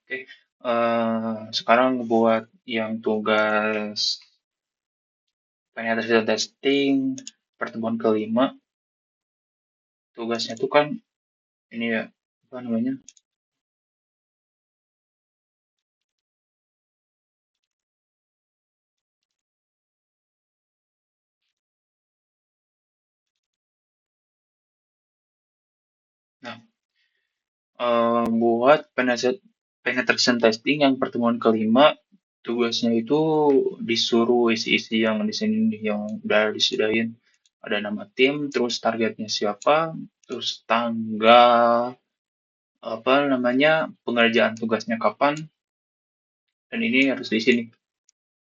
Oke, sekarang buat yang tugas penetration testing pertemuan kelima, tugasnya tuh kan ini ya, apa namanya? Nah, buat penetration testing yang pertemuan kelima, tugasnya itu disuruh isi-isi yang di sini nih, yang udah disediain. Ada nama tim, terus targetnya siapa, terus tanggal, apa namanya, pengerjaan tugasnya kapan, dan ini harus diisi nih.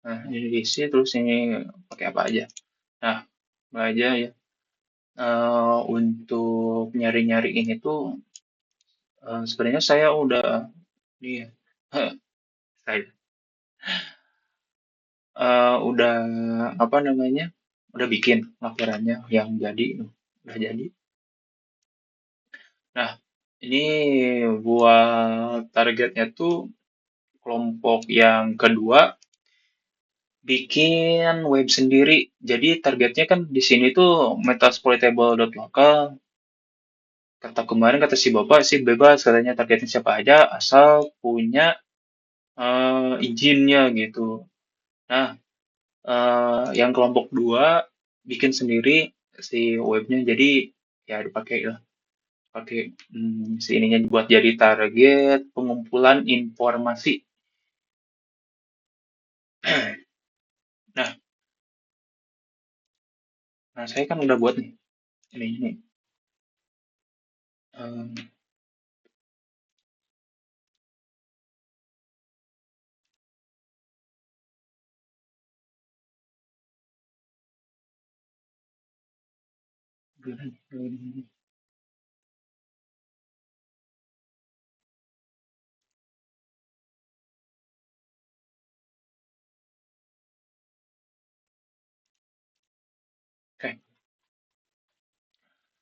Nah, ini diisi, terus ini pakai apa aja. Nah, mulai aja ya. Untuk nyari-nyari ini tuh, sebenarnya saya udah, nih, saya udah apa namanya, udah bikin laporannya yang jadi, udah jadi. Nah, ini buat targetnya tuh kelompok yang kedua bikin web sendiri. Jadi targetnya kan di sini tuh metasploitable.local. Kata kemarin kata si bapak sih bebas katanya targetnya siapa aja asal punya izinnya gitu. Nah, yang kelompok dua bikin sendiri si webnya jadi ya dipakai lah pakai si ininya buat jadi target pengumpulan informasi. Nah, nah saya kan udah buat nih ini. Em, Oke,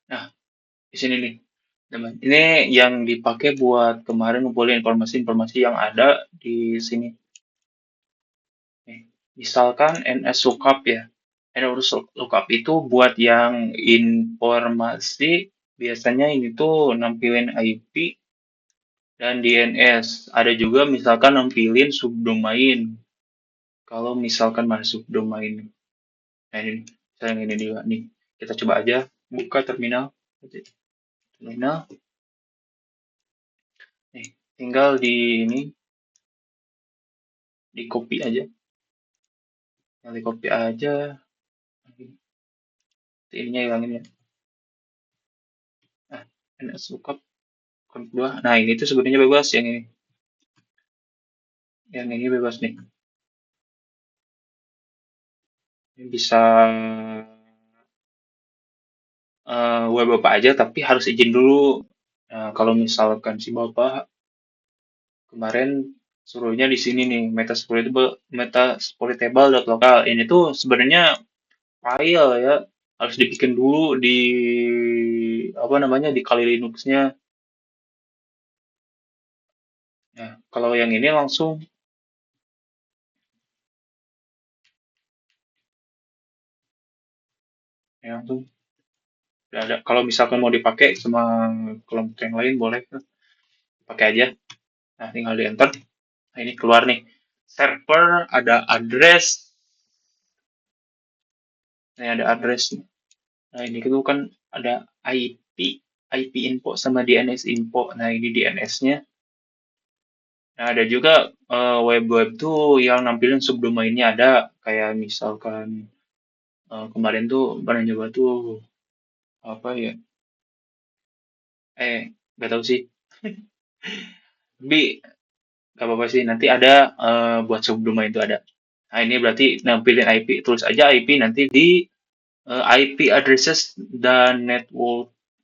nah di sini nih, teman. Ini yang dipakai buat kemarin ngumpulin informasi-informasi yang ada di sini. Nih, misalkan NS Lookup ya. NS Lookup itu buat yang informasi biasanya ini tuh nampilin IP dan DNS. Ada juga misalkan nampilin subdomain. Kalau misalkan masuk domain. Nah ini, saya yang ini juga nih. Kita coba aja buka terminal. Terminal. Nih, tinggal di ini, di copy aja. Tinggal di copy aja. Ininya hilangin ya. Nah, NS lookup kedua. Nah, ini tuh sebenarnya bebas yang ini. Yang ini bebas nih. Ini bisa web apa aja tapi harus izin dulu. Nah, kalau misalkan si Bapak kemarin suruhnya di sini nih metasploitable.local. Ini tuh sebenarnya file ya harus dibikin dulu di apa namanya di Kali Linuxnya. Nah, kalau yang ini langsung ya langsung udah ada. Kalau misalkan mau dipakai sama kelompok yang lain boleh pakai aja. Nah, tinggal di enter. Nah, ini keluar nih. Server ada address. Ini ada address. Nah, ini itu kan ada IP info sama DNS info. Nah, ini DNS-nya. Nah, ada juga web-web tuh yang nampilin subdomainnya ada. Kayak misalkan kemarin tuh pernah nyoba tuh apa ya? Nggak tahu sih. Tapi nggak apa-apa sih. Nanti ada buat subdomain itu ada. Nah, ini berarti nampilin IP. Tulis aja IP nanti di IP addresses dan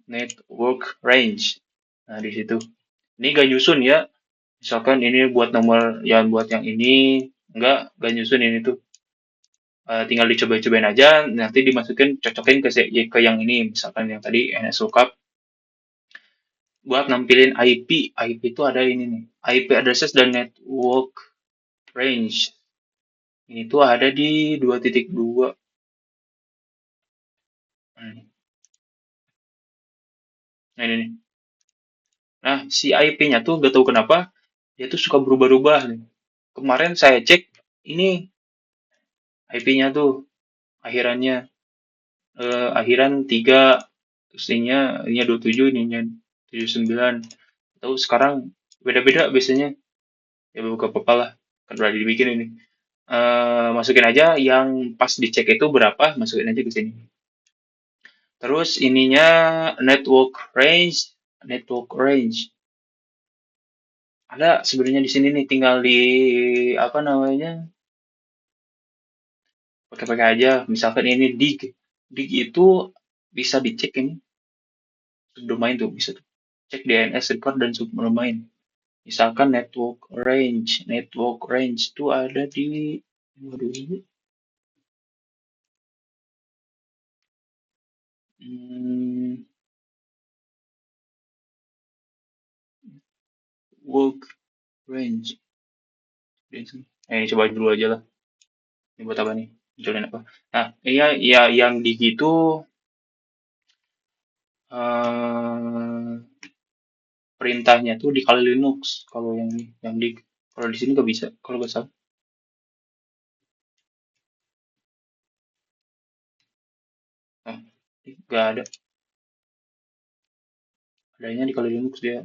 network range. Nah, di situ. Ini gak nyusun ya. Misalkan ini buat nomor yang buat yang ini enggak nyusun ini tuh. Tinggal dicoba-cobain aja nanti dimasukin cocokin ke yang ini misalkan yang tadi NS lookup buat nampilin IP. IP itu ada ini nih, IP addresses dan network range. Ini tuh ada di 2.2. Nah, ini nih. Nah, si IP-nya tuh gak tahu kenapa dia tuh suka berubah-ubah nih. Kemarin saya cek ini IP-nya tuh akhirannya akhiran 3, terus ininya 27, ininya 79. Tahu sekarang beda-beda biasanya. Ya buka apa lah, kan udah dibikin ini. Masukin aja yang pas dicek itu berapa, masukin aja ke sini. Terus ininya network range. Ada sebenarnya di sini nih, tinggal di apa namanya? Pakai-pakai aja. Misalkan ini dig. Dig itu bisa dicek ini subdomain tuh bisa tuh. Cek DNS record dan subdomain. Misalkan network range itu ada di waduh, hmm, work range. Ini coba dulu aja lah. Ini buat apa nih? Munculin apa? Nah, iya, ya yang di gitu eh perintahnya tuh di Kali Linux. Kalau yang di kalau di sini nggak bisa. Kalau nggak salah, nah, nggak ada. Adanya di Kali Linux dia.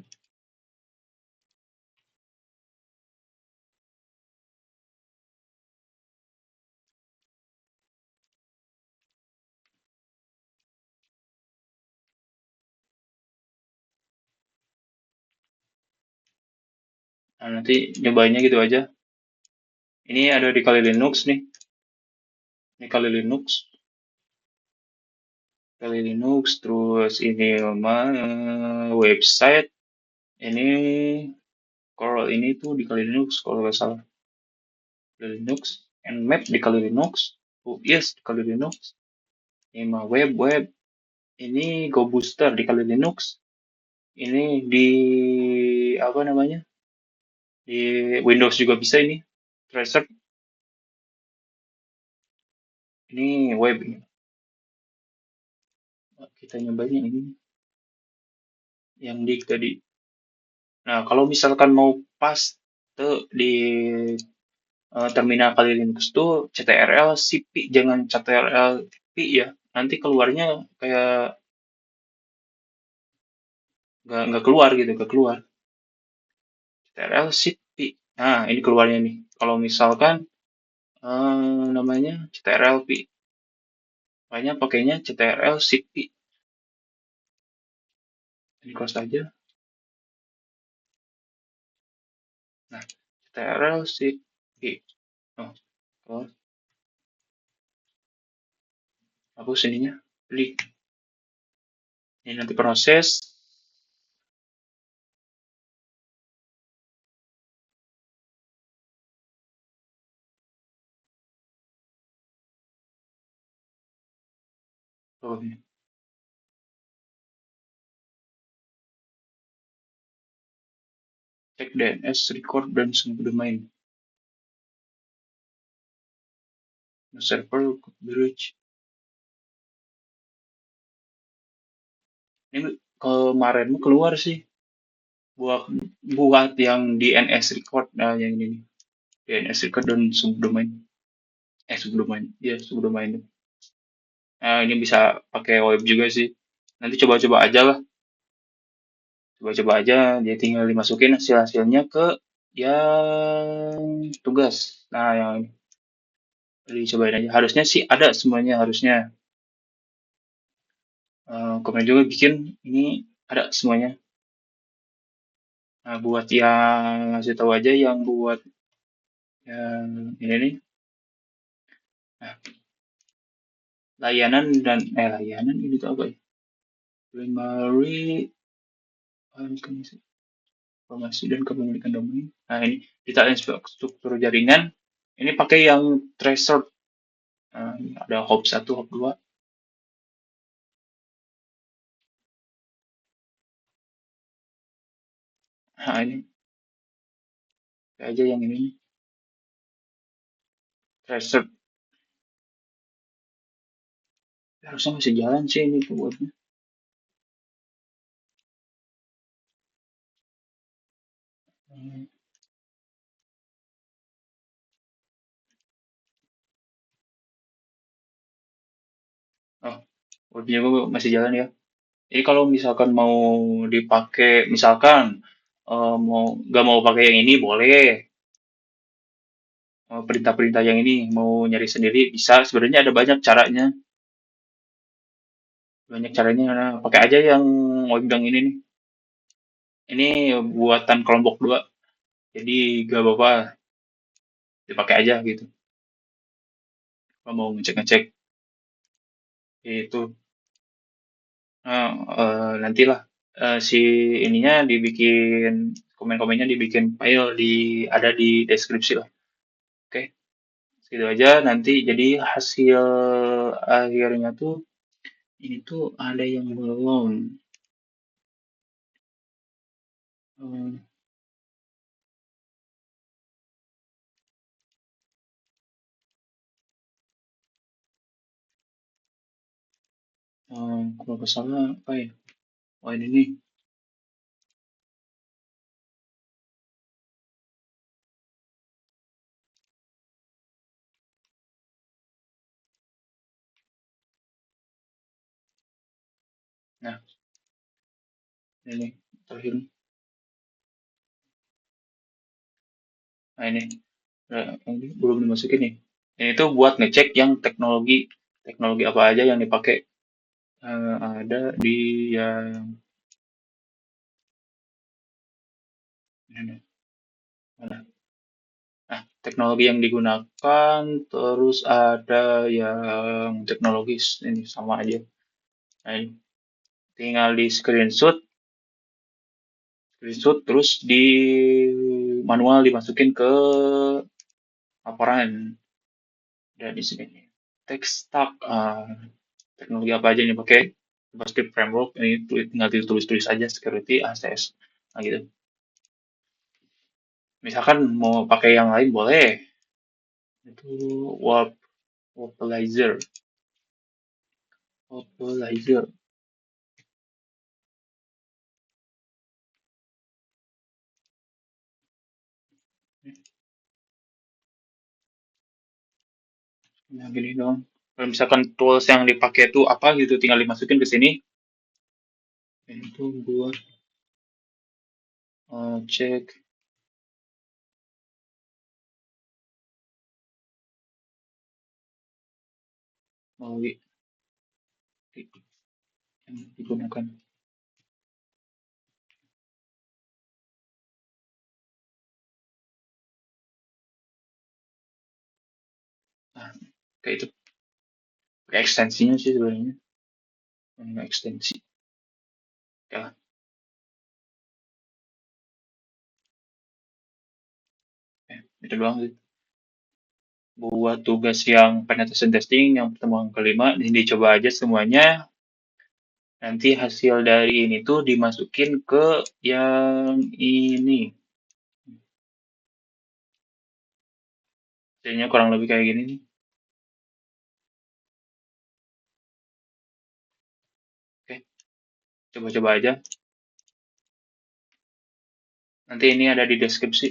Nah, nanti nyobainnya gitu aja. Ini ada di Kali Linux nih. Ini Kali Linux. Kali Linux. Terus ini website. Ini kalau ini tuh di Kali Linux kalau nggak salah. Kali Linux. Nmap di Kali Linux. Oh yes, di Kali Linux. Ini mah web. Ini Go Booster di Kali Linux. Ini di apa namanya? Di Windows juga bisa ini. Tracer. Ini web ini. Kita nyobain ini yang di tadi. Nah, kalau misalkan mau paste di terminal Kali Linux tuh CTRL CP, jangan CTRL P ya. Nanti keluarnya kayak nggak keluar gitu, nggak keluar. CTRL CP. Nah, ini keluarnya nih. Kalau misalkan namanya CTRL P, makanya pakainya CTRL CP. Ini close aja. Nah, CTRL CP. Oh, close. Hapus ininya. Klik. Ini nanti proses. Oh, ini. Cek DNS record dan subdomain. No server bridge. Ini kemarin keluar sih buat buat yang DNS record, nah yang ini nih. DNS record dan subdomain. Subdomain. Iya, subdomain. Nah, ini bisa pakai web juga sih. Nanti coba-coba aja lah. Coba-coba aja, dia tinggal dimasukin hasil-hasilnya ke yang tugas. Nah, yang dicobain aja. Harusnya sih ada semuanya harusnya. Kemarin juga bikin ini ada semuanya. Nah, buat yang ngasih tahu aja yang buat yang ini nih. Nah, layanan ini tuh apa ya? Primary informasi dan kepemilikan domain. Nah, ini data infrastruktur jaringan. Ini pakai yang tracer. Nah, ini ada hop 1, hop 2. Nah, ini kayak aja yang ini nih, Tracer. Harusnya masih jalan sih ini tuh buatnya. Hmm. Oh, buatnya gue masih jalan ya. Jadi kalau misalkan mau dipakai, misalkan mau nggak mau pakai yang ini boleh. Perintah-perintah yang ini mau nyari sendiri bisa. Sebenarnya ada banyak caranya. Banyak caranya. Nah, pakai aja yang Windang ini nih. Ini buatan kelompok dua. Jadi gak apa-apa dipakai aja gitu. Kalau mau ngecek-ngecek itu. Nah, nantilah si ininya dibikin komen-komennya dibikin file ada di deskripsi lah. Oke, segitu aja. Nanti jadi hasil akhirnya tuh ini tuh ada yang belum. Hmm, kalau nggak salah apa ya? Oh ini nih. Nah, ini terakhir. Nah ini, ini belum dimasukin nih. Ini tuh buat ngecek yang teknologi teknologi apa aja yang dipakai ada di yang ini. Mana? Nah, teknologi yang digunakan, terus ada yang teknologis, ini sama aja. Nah, ini tinggal di screenshot, terus di manual dimasukin ke laporan. Dan di sini nih, tech stack, teknologi apa aja yang dipakai, JavaScript framework, ini tinggal ditulis-tulis aja, security, ACS, nah gitu. Misalkan mau pakai yang lain boleh, itu warp, warpalizer, warpalizer. Nah, gini dong. Kalau misalkan tools yang dipakai itu apa gitu, tinggal dimasukin ke sini. Itu buat cek melalui yang digunakan. Nah, kayak itu. Pakai ekstensinya sih sebenarnya. Ekstensi. Ya, itu doang sih. Buat tugas yang penetration testing yang pertemuan kelima, ini dicoba aja semuanya. Nanti hasil dari ini tuh dimasukin ke yang ini. Hasilnya kurang lebih kayak gini nih. Oke, coba-coba aja. Nanti ini ada di deskripsi.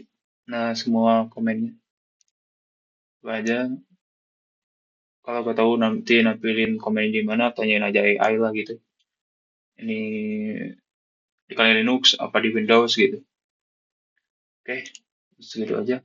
Nah, semua komennya. Coba aja. Kalau gak tahu nanti nampilin komen di mana, tanyain aja AI lah gitu. Ini di kalian Linux apa di Windows gitu. Oke, segitu aja.